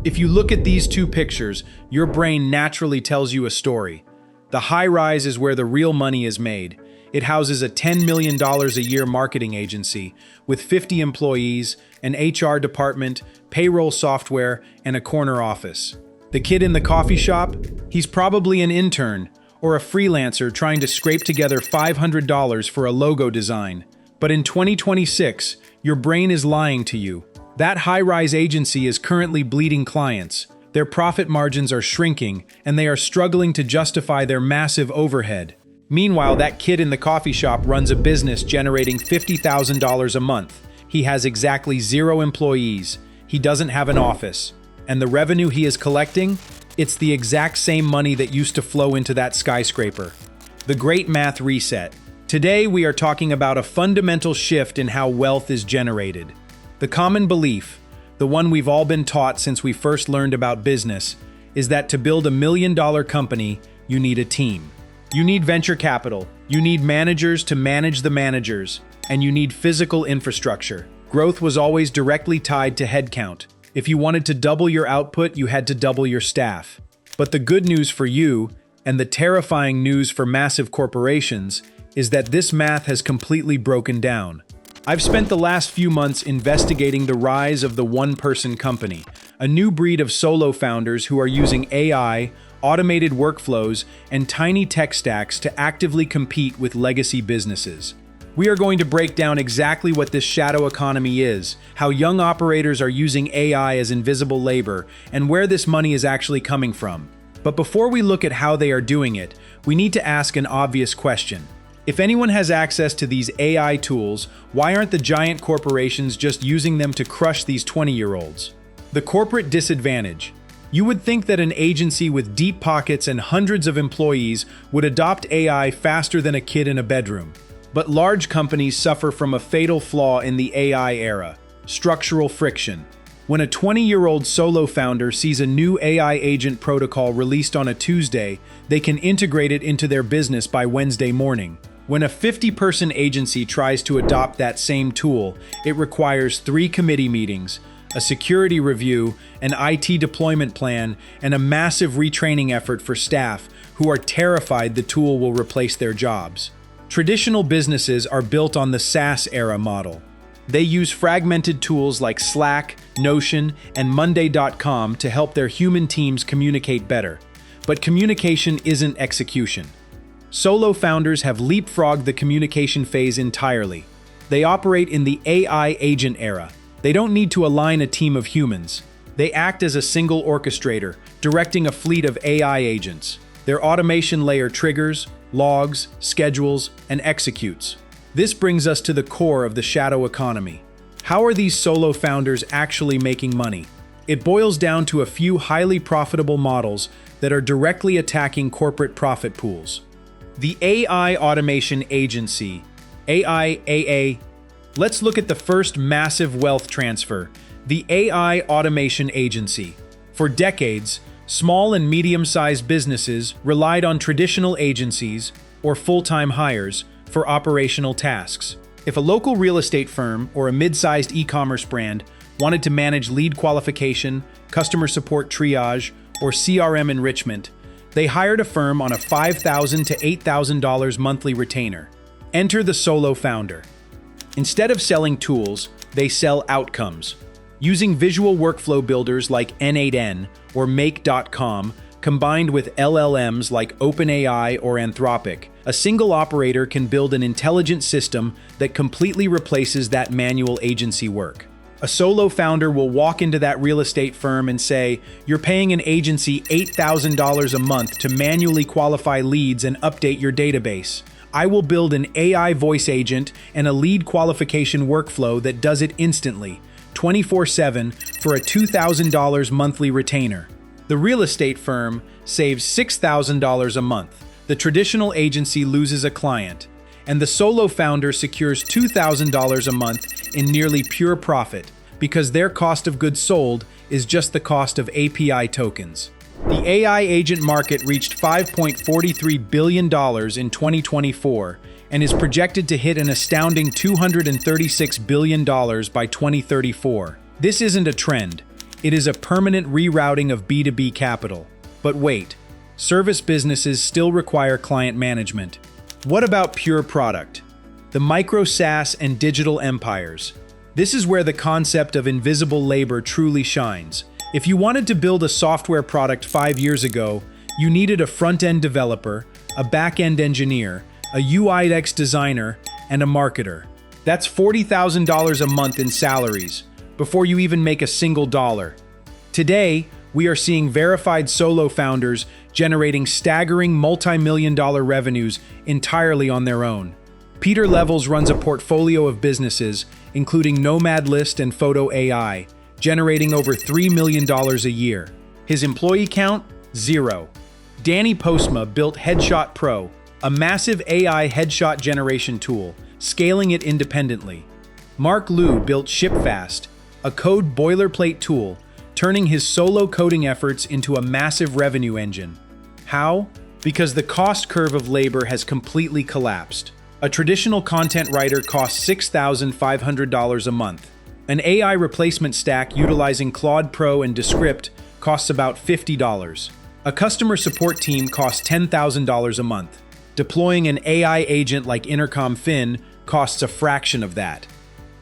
If you look at these two pictures, your brain naturally tells you a story. The high-rise is where the real money is made. It houses a $10 million a year marketing agency with 50 employees, an HR department, payroll software, and a corner office. The kid in the coffee shop? He's probably an intern or a freelancer trying to scrape together $500 for a logo design. But in 2026, your brain is lying to you. That high-rise agency is currently bleeding clients. Their profit margins are shrinking, and they are struggling to justify their massive overhead. Meanwhile, that kid in the coffee shop runs a business generating $50,000 a month. He has exactly 0 employees. He doesn't have an office. And the revenue he is collecting? It's the exact same money that used to flow into that skyscraper. The Great Math Reset. Today, we are talking about a fundamental shift in how wealth is generated. The common belief, the one we've all been taught since we first learned about business, is that to build $1 million company, you need a team. You need venture capital, you need managers to manage the managers, and you need physical infrastructure. Growth was always directly tied to headcount. If you wanted to double your output, you had to double your staff. But the good news for you, and the terrifying news for massive corporations, is that this math has completely broken down. I've spent the last few months investigating the rise of the one-person company, a new breed of solo founders who are using AI, automated workflows, and tiny tech stacks to actively compete with legacy businesses. We are going to break down exactly what this shadow economy is, how young operators are using AI as invisible labor, and where this money is actually coming from. But before we look at how they are doing it, we need to ask an obvious question. If anyone has access to these AI tools, why aren't the giant corporations just using them to crush these 20-year-olds? The corporate disadvantage. You would think that an agency with deep pockets and hundreds of employees would adopt AI faster than a kid in a bedroom. But large companies suffer from a fatal flaw in the AI era: structural friction. When a 20-year-old solo founder sees a new AI agent protocol released on a Tuesday, they can integrate it into their business by Wednesday morning. When a 50-person agency tries to adopt that same tool, it requires 3 committee meetings, a security review, an IT deployment plan, and a massive retraining effort for staff who are terrified the tool will replace their jobs. Traditional businesses are built on the SaaS era model. They use fragmented tools like Slack, Notion, and Monday.com to help their human teams communicate better. But communication isn't execution. Solo founders have leapfrogged the communication phase entirely. They operate in the AI agent era. They don't need to align a team of humans. They act as a single orchestrator, directing a fleet of AI agents. Their automation layer triggers, logs, schedules, and executes. This brings us to the core of the shadow economy. How are these solo founders actually making money? It boils down to a few highly profitable models that are directly attacking corporate profit pools. The AI Automation Agency, AIAA. Let's look at the first massive wealth transfer, the AI Automation Agency. For decades, small and medium-sized businesses relied on traditional agencies or full-time hires for operational tasks. If a local real estate firm or a mid-sized e-commerce brand wanted to manage lead qualification, customer support triage, or CRM enrichment, they hired a firm on a $5,000 to $8,000 monthly retainer. Enter the solo founder. Instead of selling tools, they sell outcomes. Using visual workflow builders like N8N or Make.com, combined with LLMs like OpenAI or Anthropic, a single operator can build an intelligent system that completely replaces that manual agency work. A solo founder will walk into that real estate firm and say, "You're paying an agency $8,000 a month to manually qualify leads and update your database. I will build an AI voice agent and a lead qualification workflow that does it instantly, 24/7, for a $2,000 monthly retainer." The real estate firm saves $6,000 a month. The traditional agency loses a client, and the solo founder secures $2,000 a month in nearly pure profit because their cost of goods sold is just the cost of API tokens. The AI agent market reached $5.43 billion in 2024 and is projected to hit an astounding $236 billion by 2034. This isn't a trend. It is a permanent rerouting of B2B capital. But wait, service businesses still require client management. What about pure product? The micro-SaaS and digital empires. This is where the concept of invisible labor truly shines. If you wanted to build a software product 5 years ago, you needed a front-end developer, a back-end engineer, a UI/UX designer, and a marketer. That's $40,000 a month in salaries, before you even make a single dollar. Today, we are seeing verified solo founders generating staggering multi-million-dollar revenues entirely on their own. Peter Levels runs a portfolio of businesses, including Nomad List and Photo AI, generating over $3 million a year. His employee count? 0. Danny Postma built Headshot Pro, a massive AI headshot generation tool, scaling it independently. Mark Liu built ShipFast, a code boilerplate tool, turning his solo coding efforts into a massive revenue engine. How? Because the cost curve of labor has completely collapsed. A traditional content writer costs $6,500 a month. An AI replacement stack utilizing Claude Pro and Descript costs about $50. A customer support team costs $10,000 a month. Deploying an AI agent like Intercom Fin costs a fraction of that.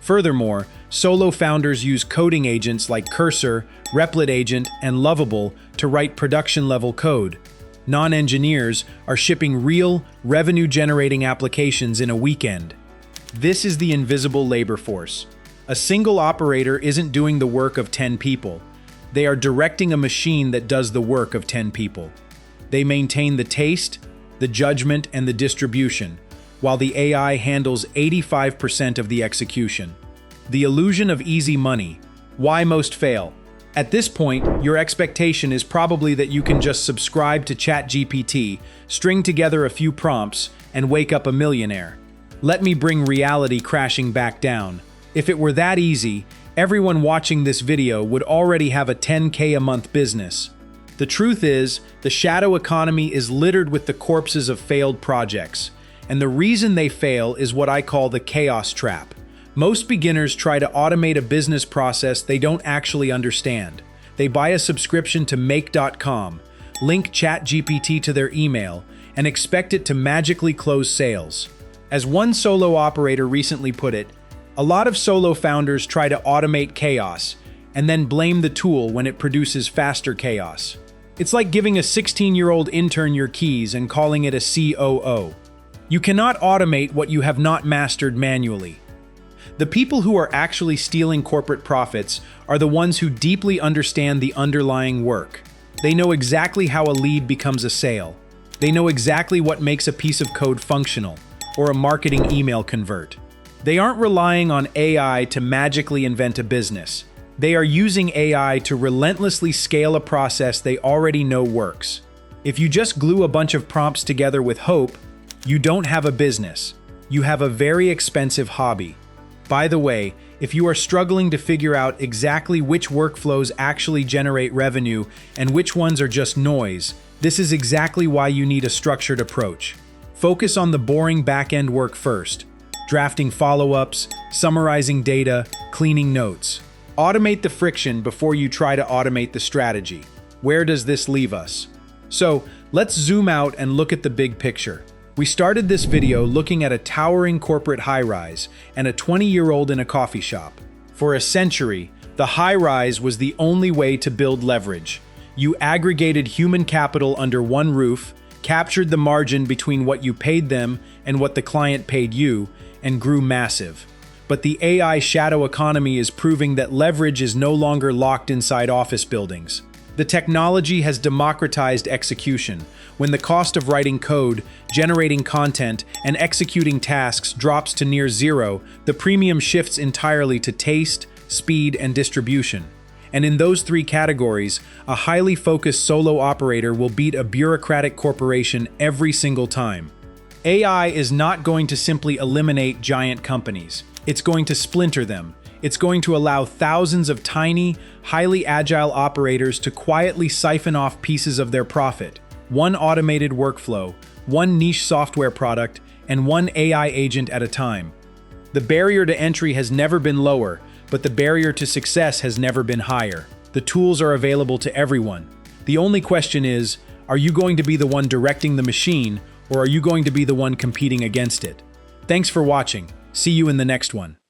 Furthermore, solo founders use coding agents like Cursor, Replit Agent, and Lovable to write production-level code. Non-engineers are shipping real, revenue-generating applications in a weekend. This is the invisible labor force. A single operator isn't doing the work of 10 people. They are directing a machine that does the work of 10 people. They maintain the taste, the judgment, and the distribution, while the AI handles 85% of the execution. The illusion of easy money. Why most fail? At this point, your expectation is probably that you can just subscribe to ChatGPT, string together a few prompts, and wake up a millionaire. Let me bring reality crashing back down. If it were that easy, everyone watching this video would already have a 10K a month business. The truth is, the shadow economy is littered with the corpses of failed projects, and the reason they fail is what I call the chaos trap. Most beginners try to automate a business process they don't actually understand. They buy a subscription to Make.com, link ChatGPT to their email, and expect it to magically close sales. As one solo operator recently put it, a lot of solo founders try to automate chaos and then blame the tool when it produces faster chaos. It's like giving a 16-year-old intern your keys and calling it a COO. You cannot automate what you have not mastered manually. The people who are actually stealing corporate profits are the ones who deeply understand the underlying work. They know exactly how a lead becomes a sale. They know exactly what makes a piece of code functional, or a marketing email convert. They aren't relying on AI to magically invent a business. They are using AI to relentlessly scale a process they already know works. If you just glue a bunch of prompts together with hope, you don't have a business. You have a very expensive hobby. By the way, if you are struggling to figure out exactly which workflows actually generate revenue and which ones are just noise, this is exactly why you need a structured approach. Focus on the boring back-end work first. Drafting follow-ups, summarizing data, cleaning notes. Automate the friction before you try to automate the strategy. Where does this leave us? So, let's zoom out and look at the big picture. We started this video looking at a towering corporate high-rise and a 20-year-old in a coffee shop. For a century, the high-rise was the only way to build leverage. You aggregated human capital under one roof, captured the margin between what you paid them and what the client paid you, and grew massive. But the AI shadow economy is proving that leverage is no longer locked inside office buildings. The technology has democratized execution. When the cost of writing code, generating content, and executing tasks drops to near zero, the premium shifts entirely to taste, speed, and distribution. And in those three categories, a highly focused solo operator will beat a bureaucratic corporation every single time. AI is not going to simply eliminate giant companies. It's going to splinter them. It's going to allow thousands of tiny, highly agile operators to quietly siphon off pieces of their profit. One automated workflow, one niche software product, and one AI agent at a time. The barrier to entry has never been lower, but the barrier to success has never been higher. The tools are available to everyone. The only question is, are you going to be the one directing the machine, or are you going to be the one competing against it? Thanks for watching. See you in the next one.